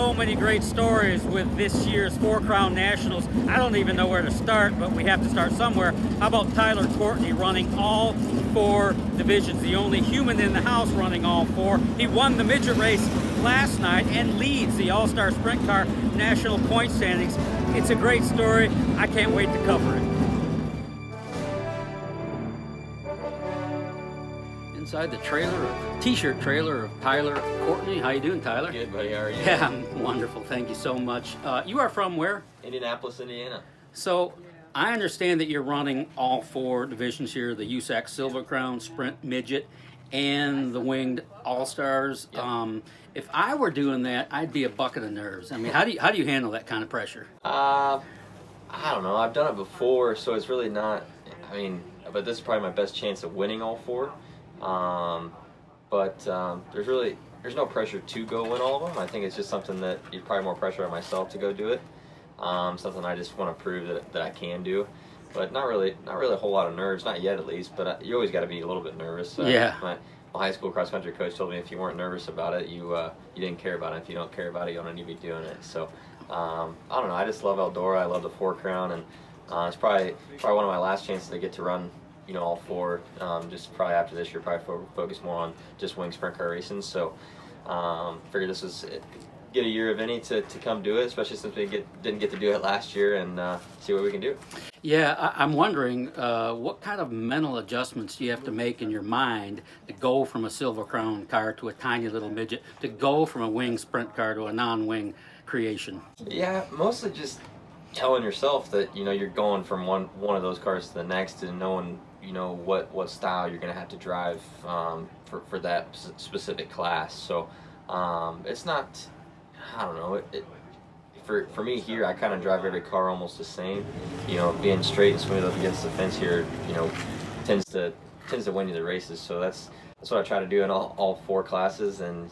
so many great stories with this year's Four Crown Nationals. I don't even know where to start, but we have to start somewhere. How about Tyler Courtney running all 4 divisions, the only human in the house running all 4. He won the midget race last night and leads the All-Star Sprint Car national point standings. It's a great story. I can't wait to cover it. Inside the t-shirt trailer of Tyler Courtney. How you doing, Tyler? Good, buddy. How are you? Yeah, I'm wonderful. Thank you so much. You are from where? Indianapolis, Indiana. So I understand that you're running all 4 divisions here, the USAC Silver Crown, Sprint, Midget, and the Winged All-Stars. Yep. If I were doing that, I'd be a bucket of nerves. I mean, how do you handle that kind of pressure? I don't know. I've done it before, so it's really not, but this is probably my best chance of winning all 4. There's no pressure to go win all of them. I think it's just something that you're probably more pressure on myself to go do it. Something I just want to prove that I can do, but not really a whole lot of nerves, not yet at least. But you always got to be a little bit nervous. Yeah. My high school cross country coach told me if you weren't nervous about it, you didn't care about it. If you don't care about it, you don't need to be doing it. So I don't know. I just love Eldora. I love the Four Crown, and it's probably one of my last chances to get to run. All 4. Just probably after this year, probably focus more on just wing sprint car racing. So, figured this was get a year of any to come do it, especially since we didn't get to do it last year, and see what we can do. Yeah, I'm wondering what kind of mental adjustments do you have to make in your mind to go from a Silver Crown car to a tiny little midget, to go from a wing sprint car to a non-wing creation? Yeah, mostly just telling yourself that you're going from one of those cars to the next, and knowing what style you're going to have to drive for that specific class. So it's not, I don't know, for me here, I kind of drive every car almost the same. Being straight and smooth up against the fence here, tends to win you the races. So that's what I try to do in all 4 classes, and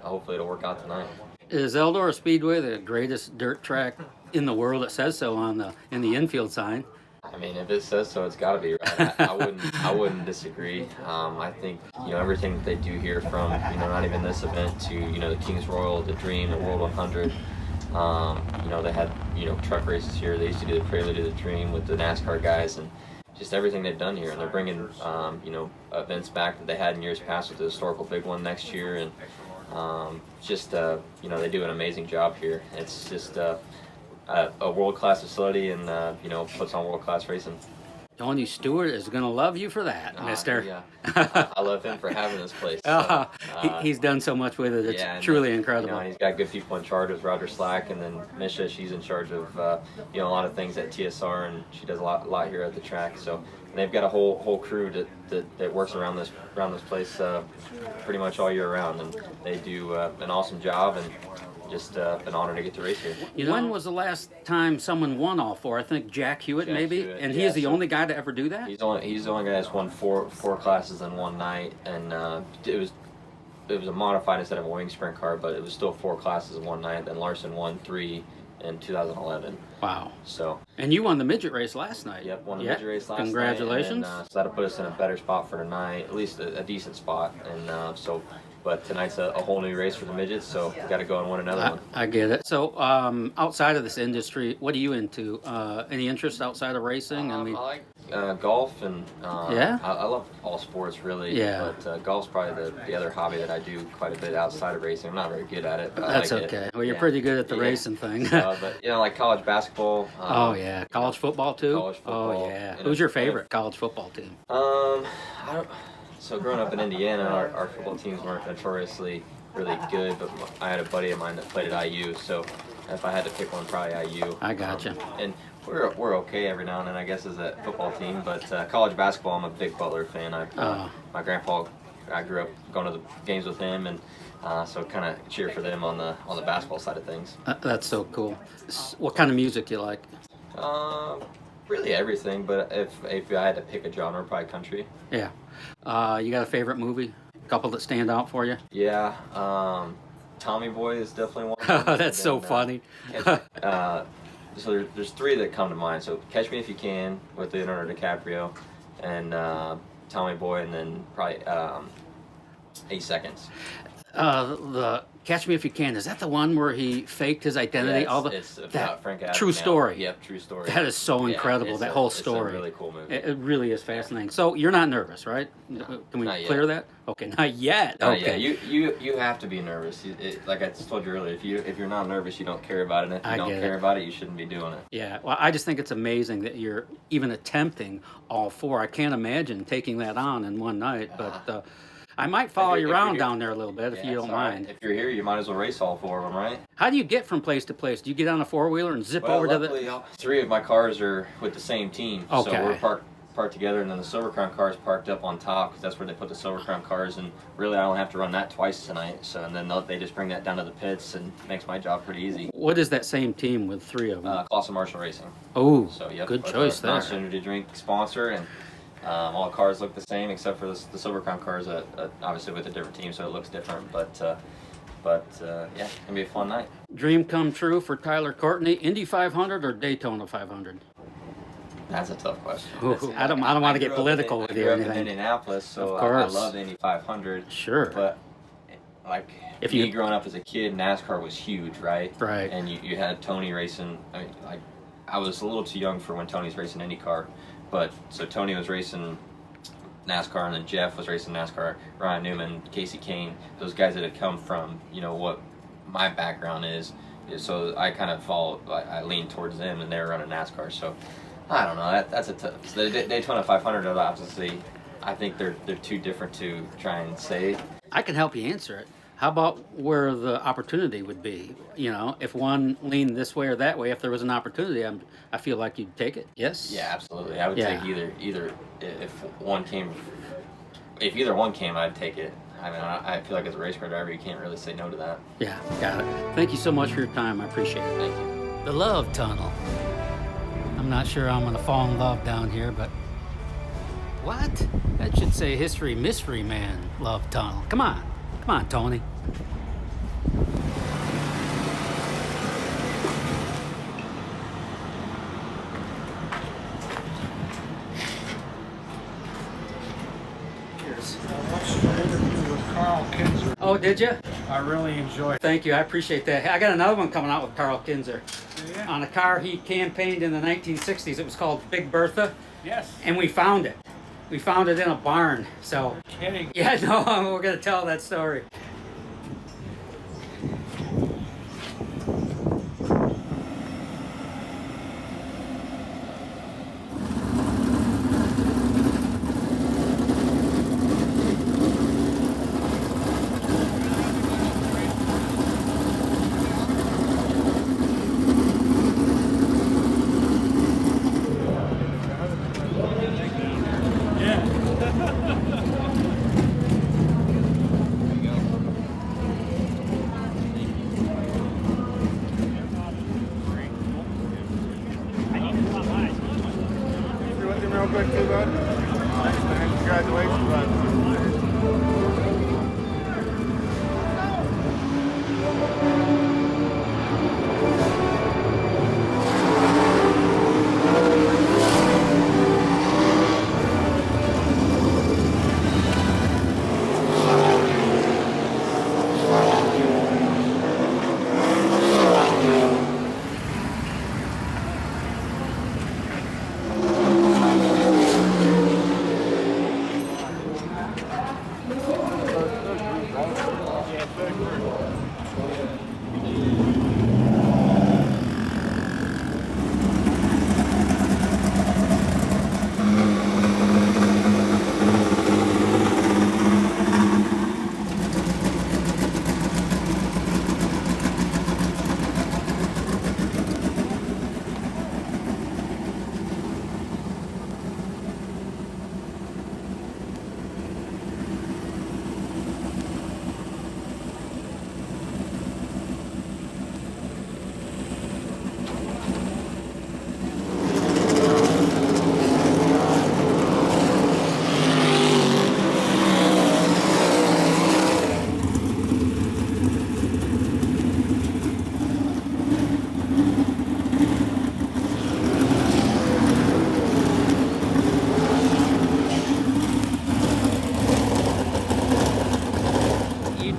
hopefully it'll work out tonight. Is Eldora Speedway the greatest dirt track in the world? It says so in the infield sign. I mean, if it says so, it's got to be right. I wouldn't disagree. I think everything that they do here, from not even this event to the King's Royal, the Dream, the World 100. They had truck races here. They used to do the Prelude to the Dream with the NASCAR guys, and just everything they've done here. And they're bringing events back that they had in years past with the historical big one next year, and they do an amazing job here. It's just a world-class facility, and puts on world-class racing. Tony Stewart is going to love you for that, mister. Yeah. I love him for having this place. So, he's done so much with it. It's truly incredible. And he's got good people in charge with Roger Slack, and then Misha, she's in charge of a lot of things at TSR, and she does a lot here at the track. So, and they've got a whole crew that works around this place pretty much all year round, and they do an awesome job, and just an honor to get to race here. When was the last time someone won all 4? I think Jack Hewitt, maybe? Hewitt, and he is the only guy to ever do that? He's the only guy that's won four classes in one night, and it was a modified instead of a wing sprint car, but it was still 4 classes in one night. Then Larson won 3 in 2011. Wow. So. And you won the midget race last night. Yep, won the midget race last night. Congratulations. So that'll put us in a better spot for tonight, at least a decent spot, and But tonight's a whole new race for the midgets, so we got to go and win another one. I get it. So outside of this industry, what are you into? Any interest outside of racing? I like golf, and yeah? I love all sports really. Yeah. But golf's probably the other hobby that I do quite a bit outside of racing. I'm not very good at it, but that's I like okay. It. Well, you're pretdon't good at the racing thing. But like college basketball. Oh yeah, college football too. College football. Oh yeah. Who's your favorite college football team? So growing up in Indiana, our football teams weren't notoriously really good, but I had a buddy of mine that played at IU, so if I had to pick one, probably IU. I gotcha. And we're okay every now and then, I guess, as a football team, but college basketball, I'm a big Butler fan. My grandpa, I grew up going to the games with him, and so kind of cheer for them on the basketball side of things. That's so cool. What kind of music do you like? Really everything, but if I had to pick a genre, probably country. Yeah. You got a favorite movie? A couple that stand out for you? Yeah. Tommy Boy is definitely one. That's so funny. So there's 3 that come to mind. So Catch Me If You Can with Leonardo DiCaprio, and Tommy Boy, and then probably 8 Seconds. The Catch Me If You Can, is that the one where he faked his identity? Yeah, it's about Frank Abagnale. True story. Yep, true story. That is so incredible, that whole story. It's a really cool movie. It really is fascinating. So you're not nervous, right? No, Can we not clear yet. that? Okay, not yet. Not Okay. yet. You have to be nervous. Like I just told you earlier, if you're not nervous, you don't care about it. And if you don't care about it, you shouldn't be doing it. Yeah, well, I just think it's amazing that you're even attempting all four. I can't imagine taking that on in one night, but I might follow you around down there a little bit if you don't mind. If you're here, you might as well race all four of them, right? How do you get from place to place? Do you get on a four-wheeler and zip over to the... Luckily, 3 of my cars are with the same team. Okay. So we're parked together, and then the Silver Crown car is parked up on top because that's where they put the Silver Crown cars. And really, I don't have to run that twice tonight. So and then they just bring that down to the pits and makes my job pretty easy. What is that same team with 3 of them? Clawson Marshall Racing. Oh, So yep, good choice there. Monster Energy drink sponsor, and all the cars look the same except for the Silver Crown cars, obviously with a different team, so it looks different. But yeah, it's gonna be a fun night. Dream come true for Tyler Courtney, Indy 500 or Daytona 500? That's a tough question. Ooh, I don't want to get political with you or I grew up in anything. Indianapolis, so Of I course. love the Indy 500. Sure. But like If me you- growing up as a kid, NASCAR was huge, right? Right. And you had Tony racing. I mean, like I was a little too young for when Tony's racing IndyCar, but so Tony was racing NASCAR, and then Jeff was racing NASCAR. Ryan Newman, Casey Kane, those guys that had come from what my background is. So I kind of I leaned towards them, and they were running NASCAR. So I don't know. That's a tough. So the Daytona 500, obviously, I think they're too different to try and say. I can help you answer it. How about where the opportunity would be? If one leaned this way or that way, if there was an opportunity, I feel like you'd take it. Yes? Yeah, absolutely. I would Yeah. take either if either one came, I'd take it. I mean, I feel like as a race car driver, you can't really say no to that. Yeah, got it. Thank you so much for your time. I appreciate it. Thank you. The Love Tunnel. I'm not sure I'm going to fall in love down here, but... What? That should say History Mystery Man Love Tunnel. Come on, Tony. Cheers. I watched your interview with Carl Kinzer. Oh, did you? I really enjoyed it. Thank you. I appreciate that. I got another one coming out with Carl Kinzer. Yeah. On a car he campaigned in the 1960s. It was called Big Bertha, Yes. and we found it. We found it in a barn. So, Kidding. yeah, no, we're going to tell that story. Yeah.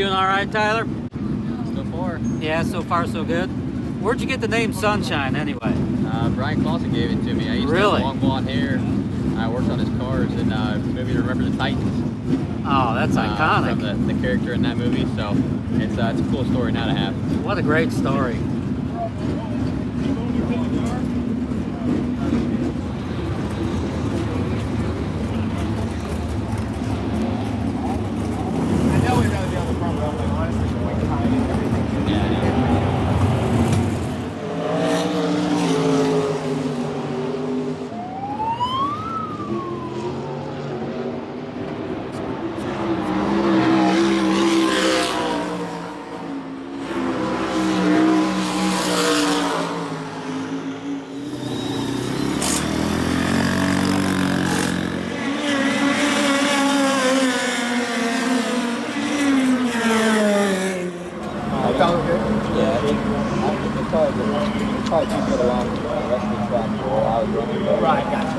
doing all right, Tyler? So far. Yeah, so far so good. Where'd you get the name Sunshine anyway? Brian Clawson gave it to me. I used to Really? have long blonde hair. I worked on his cars in a movie to Remember the Titans. Oh, that's iconic. From the character in that movie. So it's a cool story now to have. What a great story. I know we'd rather be on the front row, but honestly, the white tie and everything. Yeah. Sounds good. Yeah, it's probably too good along with the rest of the track where I was running. Right, gotcha.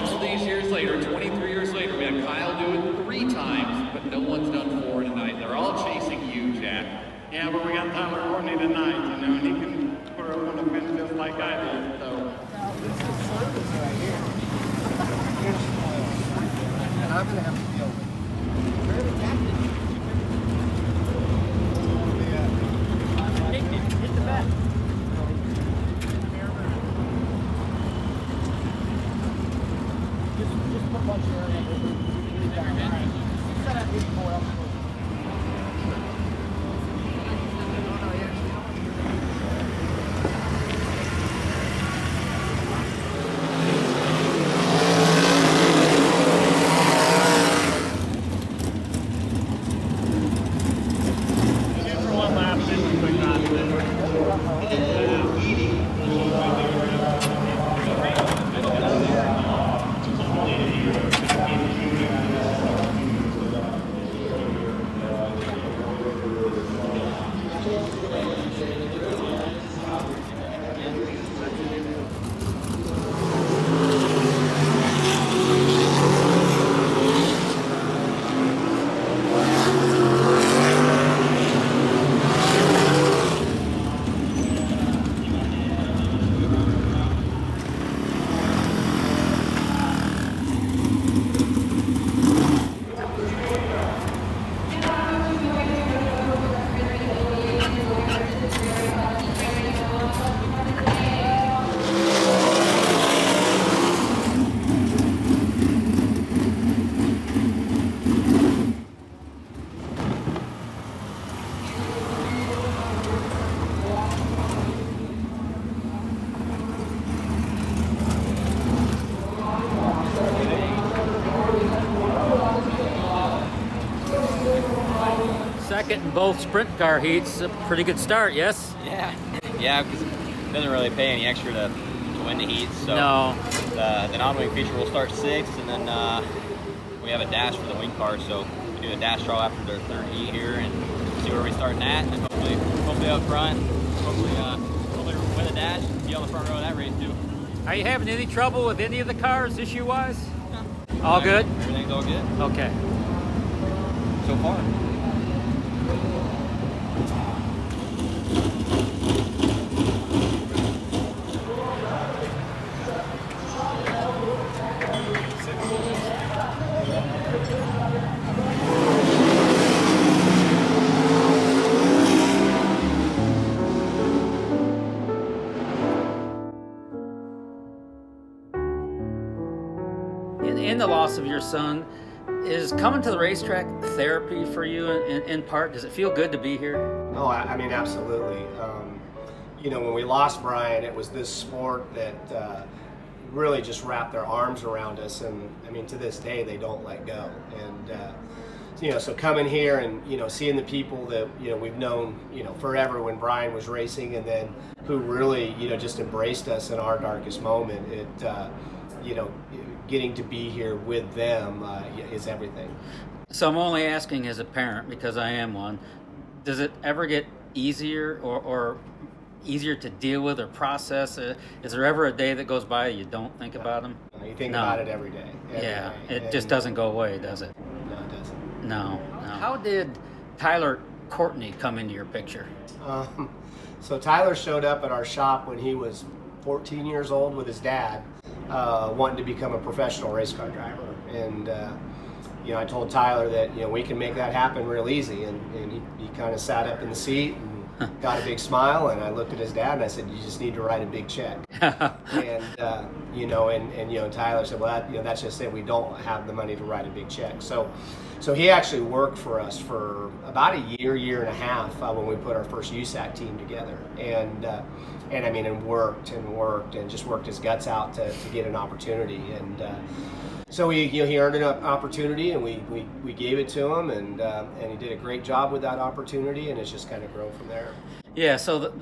All these years later, 23 years later, we had Kyle do it 3 times, but no one's done 4 tonight. They're all chasing you, Jack. Yeah, but we got Tyler Courtney tonight, you know, and he can put her on the fence just like I did, so. This is service right here. And I'm gonna have to deal with it. Where the captain? Hit the back. Just put bunch of area. All right. Set up 84 else. For one lap, then we quick Second in both sprint car heats. A pretty good start, yes? Yeah, because it doesn't really pay any extra to win the heats. So No. the non-wing feature will start 6th, and then we have a dash for the wing cars. So we do a dash draw after their 3rd heat here, and see where we starting at, and hopefully up front, hopefully win the dash and be on the front row of that race too. Are you having any trouble with any of the cars issue-wise? No. All good? Everything's all good Okay. so far. In the loss of your son, is coming to the racetrack therapy for you in part? Does it feel good to be here? Oh, I mean, absolutely. You know, when we lost Brian, it was this sport that really just wrapped their arms around us, and I mean, to this day, they don't let go. And you know, so coming here and seeing the people that we've known forever when Brian was racing, and then who really just embraced us in our darkest moment. It getting to be here with them is everything. So I'm only asking as a parent because I am one. Does it ever get easier or easier to deal with or process? Is there ever a day that goes by you don't think about them? You think about it every day. Every Yeah, day. it just doesn't go away, does it? No, it doesn't. No. How did Tyler Courtney come into your picture? So Tyler showed up at our shop when he was 14 years old with his dad, wanting to become a professional race car driver. And I told Tyler that we can make that happen real easy. And he kind of sat up in the seat and got a big smile. And I looked at his dad and I said, "You just need to write a big check." And Tyler said, "Well, that's just it. We don't have the money to write a big check." So he actually worked for us for about a year and a half when we put our first USAC team together, and worked and just worked his guts out to get an opportunity. And so he earned an opportunity, and we gave it to him, and he did a great job with that opportunity, and it's just kind of grown from there. Yeah, so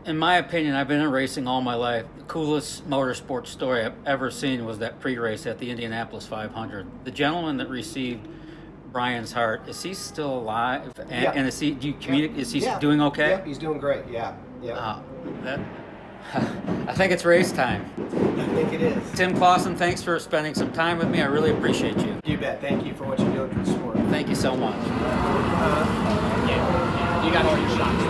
in my opinion, I've been in racing all my life. The coolest motorsport story I've ever seen was that pre-race at the Indianapolis 500. The gentleman that received Brian's heart, is he still alive? And is he? Do you communicate? Is he doing okay? Yeah, he's doing great. Yeah. I think it's race time. I think it is. Tim Clawson, thanks for spending some time with me. I really appreciate you. You bet. Thank you for what you're doing for the sport. Thank you so much. You got all your shots.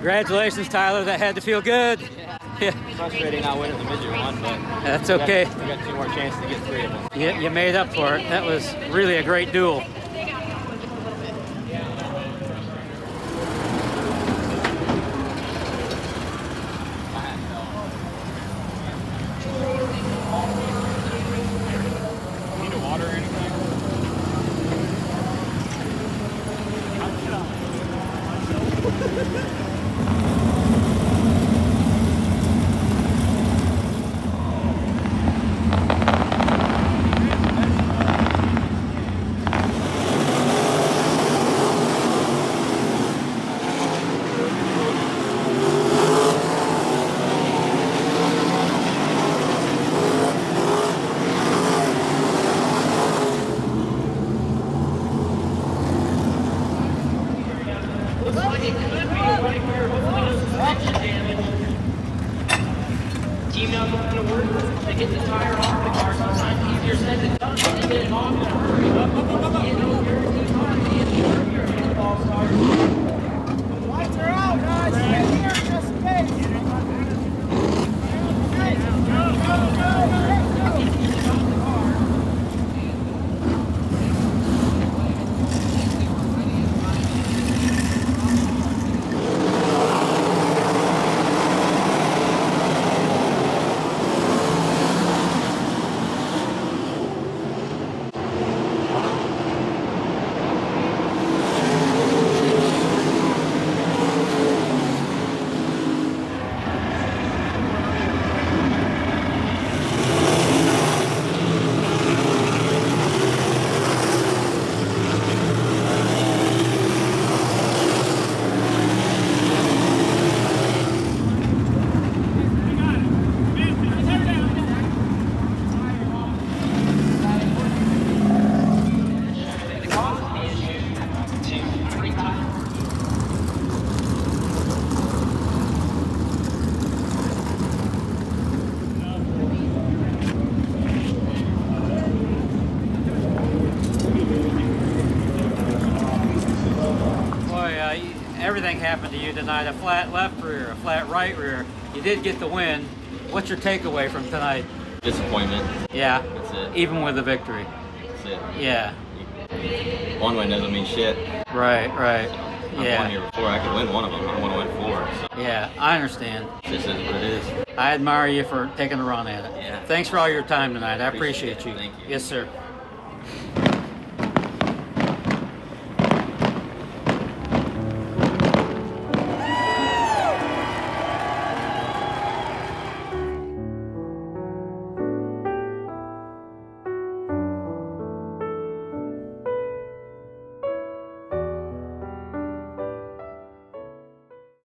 Congratulations, Tyler. That had to feel good. Yeah. Frustrating not winning the midget one, but that's okay. We got 2 more chances to get 3 of them. Yeah, you made up for it. That was really a great duel. everything happened to you tonight. A flat left rear, a flat right rear. You did get the win. What's your takeaway from tonight? Disappointment. Yeah. That's it. Even with the victory. That's it. Yeah. One win doesn't mean shit. Right. I've won here before. I could win one of them. I want to win 4. So Yeah, I understand. this is what it is. I admire you for taking a run at it. Yeah. Thanks for all your time tonight. I appreciate you. Thank you. Yes, sir.